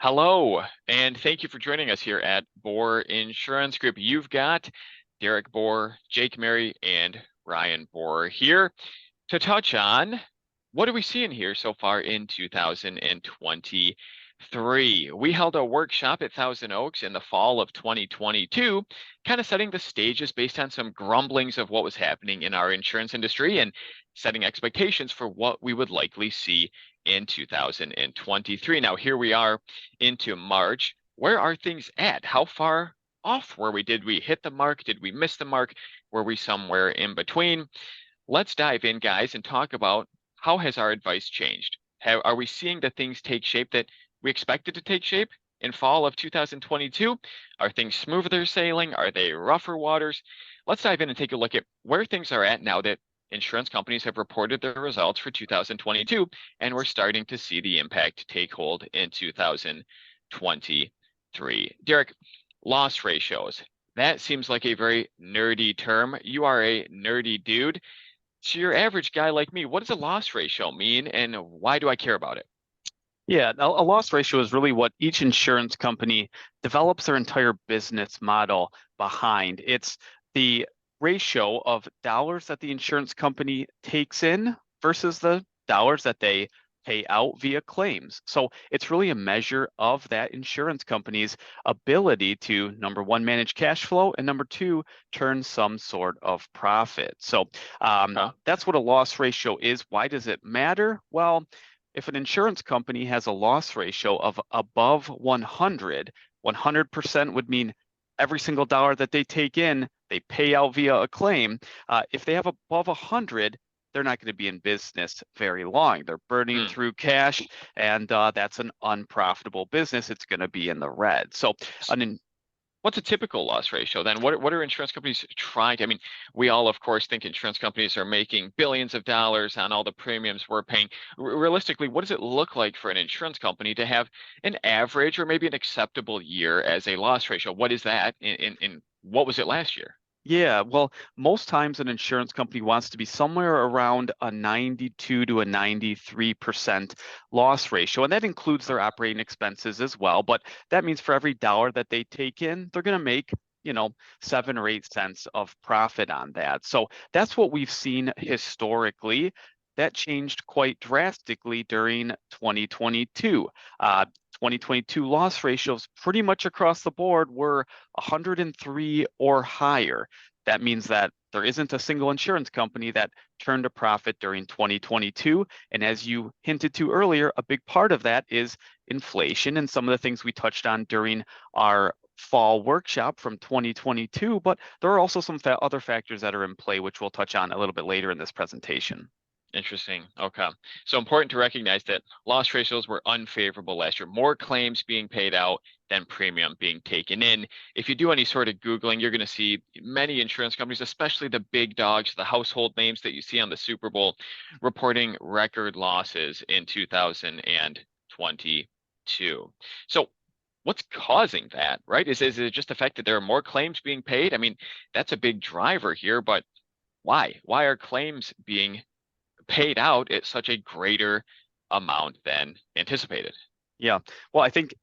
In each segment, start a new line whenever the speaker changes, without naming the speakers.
Hello, and thank you for joining us here at Boer Insurance Group. You've got Derek Boer, Jake Mary, and Ryan Boer here to touch on what are we seeing here so far in 2023. We held a workshop at Thousand Oaks in the fall of 2022, kind of setting the stages based on some grumblings of what was happening in our insurance industry and setting expectations for what we would likely see in 2023. Now, here we are into March. Where are things at? How far off were we? Did we hit the mark? Did we miss the mark? Were we somewhere in between? Let's dive in, guys, and talk about how has our advice changed? Are we seeing the things take shape that we expected to take shape in fall of 2022? Are things smoother sailing? Are they rougher waters? Let's dive in and take a look at where things are at now that insurance companies have reported their results for 2022, and we're starting to see the impact take hold in 2023. Derek, loss ratios. That seems like a very nerdy term. You are a nerdy dude. To your average guy like me, what does a loss ratio mean and why do I care about it?
Yeah, a loss ratio is really what each insurance company develops their entire business model behind. It's the ratio of dollars that the insurance company takes in versus the dollars that they pay out via claims. So it's really a measure of that insurance company's ability to, number one, manage cash flow, and number two, turn some sort of profit. So
Huh?
that's what a loss ratio is. Why does it matter? Well, if an insurance company has a loss ratio of above 100, 100% would mean every single dollar that they take in, they pay out via a claim. If they have above 100, they're not going to be in business very long. They're burning
Hmm.
through cash, and that's an unprofitable business. It's going to be in the red. So, an
What's a typical loss ratio then? What are insurance companies trying to? I mean, we all, of course, think insurance companies are making billions of dollars on all the premiums we're paying. Realistically, what does it look like for an insurance company to have an average or maybe an acceptable year as a loss ratio? What is that? In what was it last year?
Yeah, well, most times an insurance company wants to be somewhere around a 92 to a 93% loss ratio, and that includes their operating expenses as well. But that means for every dollar that they take in, they're going to make, 7 or 8 cents of profit on that. So that's what we've seen historically. That changed quite drastically during 2022. 2022 loss ratios pretty much across the board were 103 or higher. That means that there isn't a single insurance company that turned a profit during 2022. And as you hinted to earlier, a big part of that is inflation and some of the things we touched on during our fall workshop from 2022. But there are also some other factors that are in play, which we'll touch on a little bit later in this presentation.
Interesting. Okay. So important to recognize that loss ratios were unfavorable last year. More claims being paid out than premium being taken in. If you do any sort of Googling, you're going to see many insurance companies, especially the big dogs, the household names that you see on the Super Bowl, reporting record losses in 2022. So what's causing that, right? Is it just the fact that there are more claims being paid? I mean, that's a big driver here, but why? Why are claims being paid out at such a greater amount than anticipated?
Yeah. Well, I think,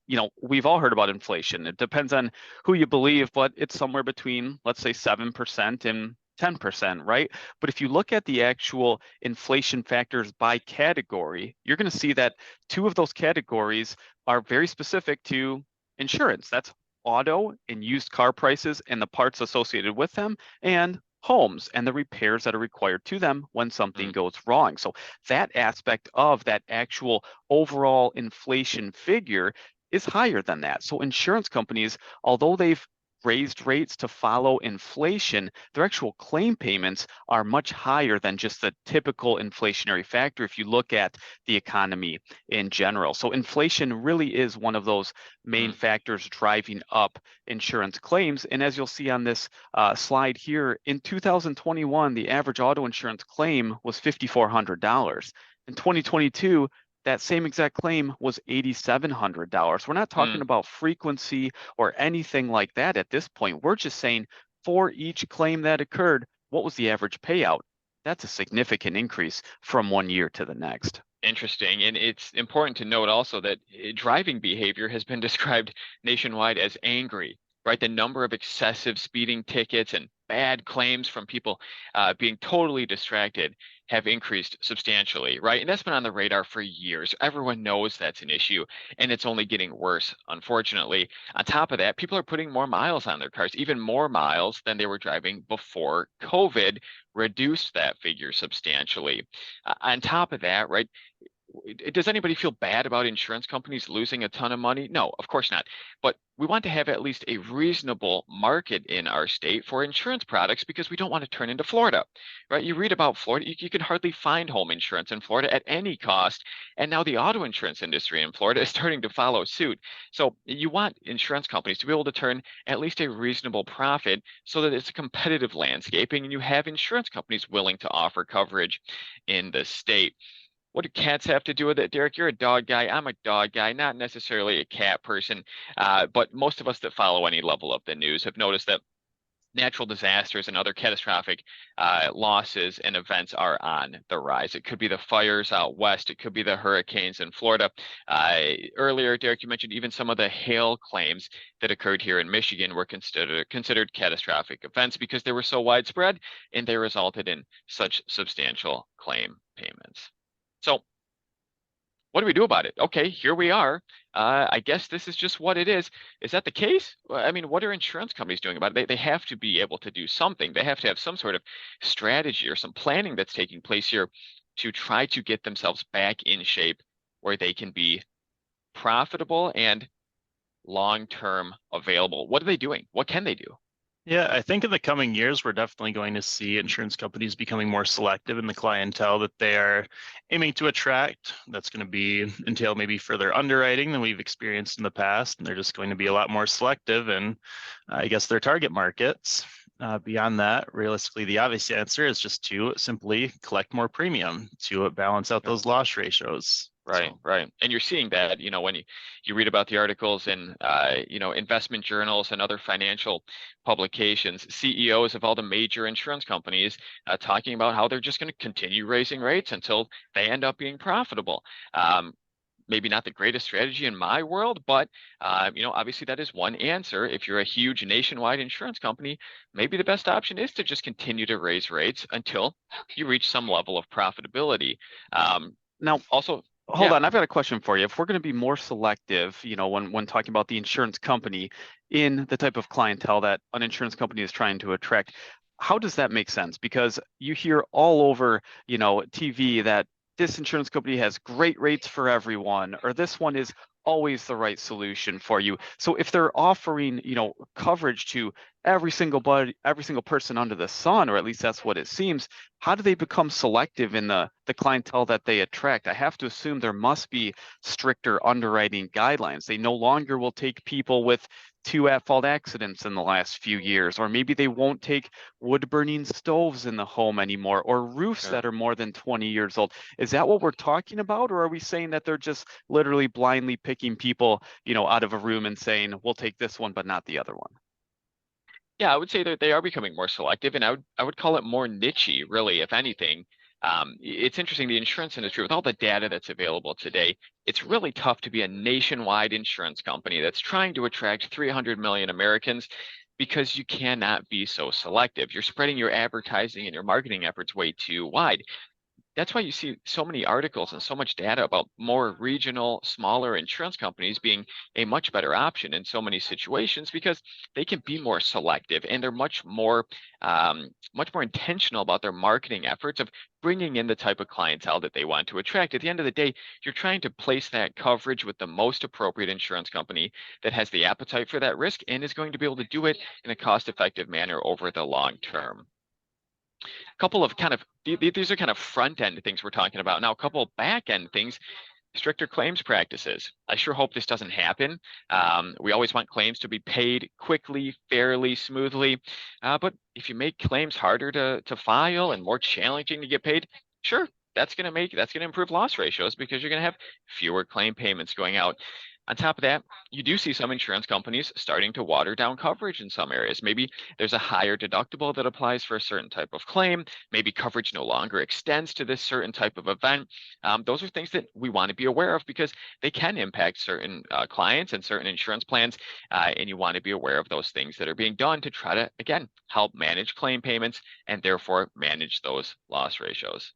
we've all heard about inflation. It depends on who you believe, but it's somewhere between, let's say, 7% and 10%, right? But if you look at the actual inflation factors by category, you're going to see that two of those categories are very specific to insurance. That's auto and used car prices and the parts associated with them, and homes and the repairs that are required to them when something
Mm,
goes wrong. So that aspect of that actual overall inflation figure is higher than that. So insurance companies, although they've raised rates to follow inflation, their actual claim payments are much higher than just the typical inflationary factor if you look at the economy in general. So inflation really is one of those main
mm.
factors driving up insurance claims. And as you'll see on this slide here, in 2021, the average auto insurance claim was $5,400. In 2022, that same exact claim was $8,700. We're not talking
Mm.
about frequency or anything like that at this point. We're just saying for each claim that occurred, what was the average payout? That's a significant increase from one year to the next.
Interesting. And it's important to note also that driving behavior has been described nationwide as angry, right? The number of excessive speeding tickets and bad claims from people being totally distracted have increased substantially, right? And that's been on the radar for years. Everyone knows that's an issue, and it's only getting worse, unfortunately. On top of that, people are putting more miles on their cars, even more miles than they were driving before COVID reduced that figure substantially. On top of that, right? Does anybody feel bad about insurance companies losing a ton of money? No, of course not. But we want to have at least a reasonable market in our state for insurance products because we don't want to turn into Florida, right? You read about Florida, you can hardly find home insurance in Florida at any cost. And now the auto insurance industry in Florida is starting to follow suit. So you want insurance companies to be able to turn at least a reasonable profit so that it's a competitive landscaping and you have insurance companies willing to offer coverage in the state. What do cats have to do with it, Derek? You're a dog guy. I'm a dog guy, not necessarily a cat person. But most of us that follow any level of the news have noticed that natural disasters and other catastrophic losses and events are on the rise. It could be the fires out west. It could be the hurricanes in Florida. Earlier, Derek, you mentioned even some of the hail claims that occurred here in Michigan were considered catastrophic events because they were so widespread and they resulted in such substantial claim payments. So what do we do about it? Okay, here we are. I guess this is just what it is. Is that the case? Well, I mean, what are insurance companies doing about it? They have to be able to do something. They have to have some sort of strategy or some planning that's taking place here to try to get themselves back in shape where they can be profitable and long-term available. What are they doing? What can they do?
Yeah, I think in the coming years, we're definitely going to see insurance companies becoming more selective in the clientele that they are aiming to attract. That's going to be entail maybe further underwriting than we've experienced in the past, and they're just going to be a lot more selective in, I guess, their target markets. Beyond that, realistically, the obvious answer is just to simply collect more premium to balance out those loss ratios.
Right,
So,
right. And you're seeing that, when you read about the articles in, investment journals and other financial publications, CEOs of all the major insurance companies talking about how they're just going to continue raising rates until they end up being profitable. Maybe not the greatest strategy in my world, but, obviously that is one answer. If you're a huge nationwide insurance company, maybe the best option is to just continue to raise rates until you reach some level of profitability.
Now,
Also,
hold
yeah.
on, I've got a question for you. If we're going to be more selective, when talking about the insurance company in the type of clientele that an insurance company is trying to attract, how does that make sense? Because you hear all over, TV that this insurance company has great rates for everyone, or this one is always the right solution for you. So if they're offering, coverage to every single person under the sun, or at least that's what it seems, how do they become selective in the clientele that they attract? I have to assume there must be stricter underwriting guidelines. They no longer will take people with two at-fault accidents in the last few years, or maybe they won't take wood-burning stoves in the home anymore, or roofs
Sure.
that are more than 20 years old. Is that what we're talking about, or are we saying that they're just literally blindly picking people, out of a room and saying, we'll take this one, but not the other one?
Yeah, I would say that they are becoming more selective, and I would call it more nichey, really, if anything. It's interesting, the insurance industry, with all the data that's available today, it's really tough to be a nationwide insurance company that's trying to attract 300 million Americans because you cannot be so selective. You're spreading your advertising and your marketing efforts way too wide. That's why you see so many articles and so much data about more regional, smaller insurance companies being a much better option in so many situations because they can be more selective and they're much more intentional about their marketing efforts of bringing in the type of clientele that they want to attract. At the end of the day, you're trying to place that coverage with the most appropriate insurance company that has the appetite for that risk and is going to be able to do it in a cost-effective manner over the long term. Couple of kind of these are kind of front end things we're talking about now. A couple of back end things: stricter claims practices. I sure hope this doesn't happen. We always want claims to be paid quickly, fairly, smoothly. But if you make claims harder to file and more challenging to get paid, sure, that's going to improve loss ratios because you're going to have fewer claim payments going out. On top of that, you do see some insurance companies starting to water down coverage in some areas. Maybe there's a higher deductible that applies for a certain type of claim. Maybe coverage no longer extends to this certain type of event. Those are things that we want to be aware of because they can impact certain clients and certain insurance plans. And you want to be aware of those things that are being done to try to, again, help manage claim payments and therefore manage those loss ratios.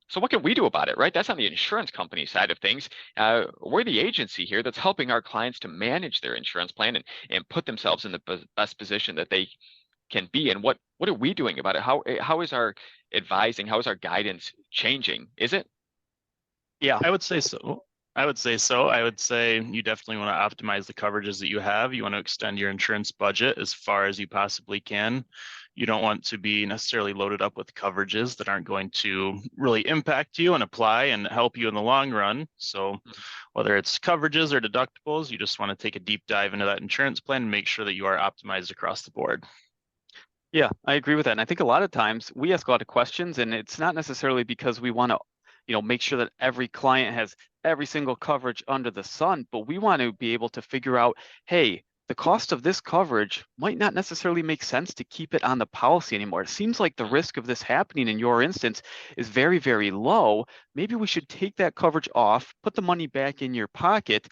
So what can we do about it, right? That's on the insurance company side of things. We're the agency here that's helping our clients to manage their insurance plan and put themselves in the best position that they can be. And what are we doing about it? How is our advising, how is our guidance changing? Is it?
Yeah.
I would say so. I would say you definitely want to optimize the coverages that you have. You want to extend your insurance budget as far as you possibly can. You don't want to be necessarily loaded up with coverages that aren't going to really impact you and apply and help you in the long run. So whether it's coverages or deductibles, you just want to take a deep dive into that insurance plan and make sure that you are optimized across the board.
Yeah, I agree with that. And I think a lot of times we ask a lot of questions, and it's not necessarily because we want to, make sure that every client has every single coverage under the sun, but we want to be able to figure out, hey, the cost of this coverage might not necessarily make sense to keep it on the policy anymore. It seems like the risk of this happening in your instance is very, very low. Maybe we should take that coverage off, put the money back in your pocket,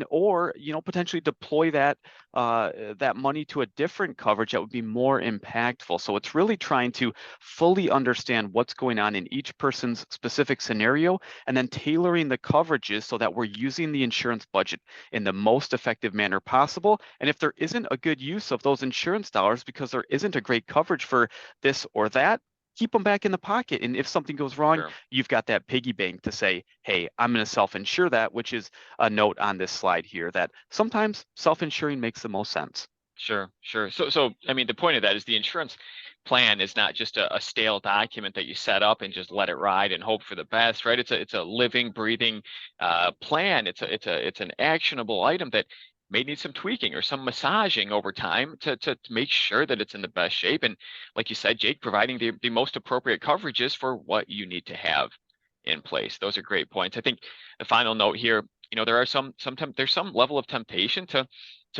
or potentially deploy that that money to a different coverage that would be more impactful. So it's really trying to fully understand what's going on in each person's specific scenario, and then tailoring the coverages so that we're using the insurance budget in the most effective manner possible. And if there isn't a good use of those insurance dollars because there isn't a great coverage for this or that, keep them back in the pocket. And if something goes wrong,
Sure.
you've got that piggy bank to say, hey, I'm going to self-insure that, which is a note on this slide here that sometimes self-insuring makes the most sense.
Sure. So I mean, the point of that is the insurance plan is not just a stale document that you set up and just let it ride and hope for the best, right? It's a living, breathing plan. It's an actionable item that may need some tweaking or some massaging over time to make sure that it's in the best shape. And like you said, Jake, providing the most appropriate coverages for what you need to have in place. Those are great points. I think the final note here, there are there's some level of temptation to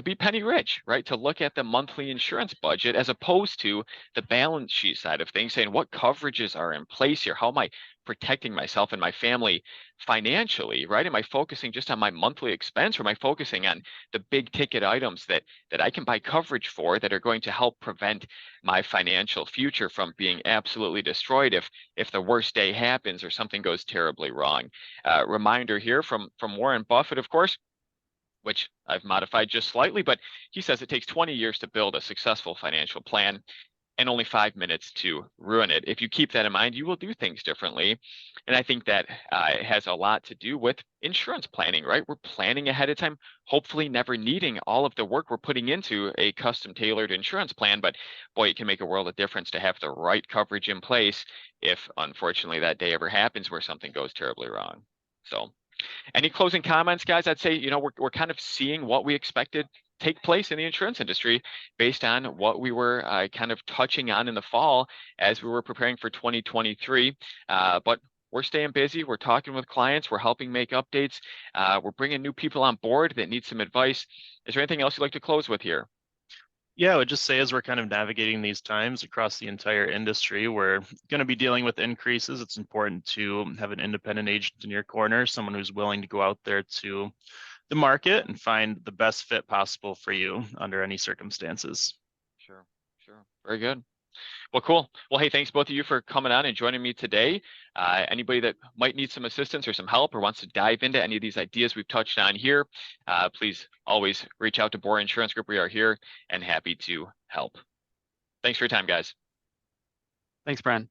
be penny rich, right? To look at the monthly insurance budget as opposed to the balance sheet side of things, saying what coverages are in place here? How am I protecting myself and my family financially, right? Am I focusing just on my monthly expense, or am I focusing on the big ticket items that I can buy coverage for that are going to help prevent my financial future from being absolutely destroyed if the worst day happens or something goes terribly wrong? Reminder here from Warren Buffett, of course, which I've modified just slightly, but he says it takes 20 years to build a successful financial plan and only 5 minutes to ruin it. If you keep that in mind, you will do things differently. And I think that it has a lot to do with insurance planning, right? We're planning ahead of time, hopefully never needing all of the work we're putting into a custom tailored insurance plan. But boy, it can make a world of difference to have the right coverage in place if unfortunately that day ever happens where something goes terribly wrong. So any closing comments, guys? I'd say, we're kind of seeing what we expected take place in the insurance industry based on what we were kind of touching on in the fall as we were preparing for 2023. But we're staying busy. We're talking with clients. We're helping make updates. We're bringing new people on board that need some advice. Is there anything else you'd like to close with here?
Yeah, I would just say as we're kind of navigating these times across the entire industry, we're going to be dealing with increases. It's important to have an independent agent in your corner, someone who's willing to go out there to the market and find the best fit possible for you under any circumstances.
Sure. Very good. Well, cool. Well, hey, thanks both of you for coming on and joining me today. Anybody that might need some assistance or some help or wants to dive into any of these ideas we've touched on here, please always reach out to Boer Insurance Group. We are here and happy to help. Thanks for your time, guys.
Thanks, Brian.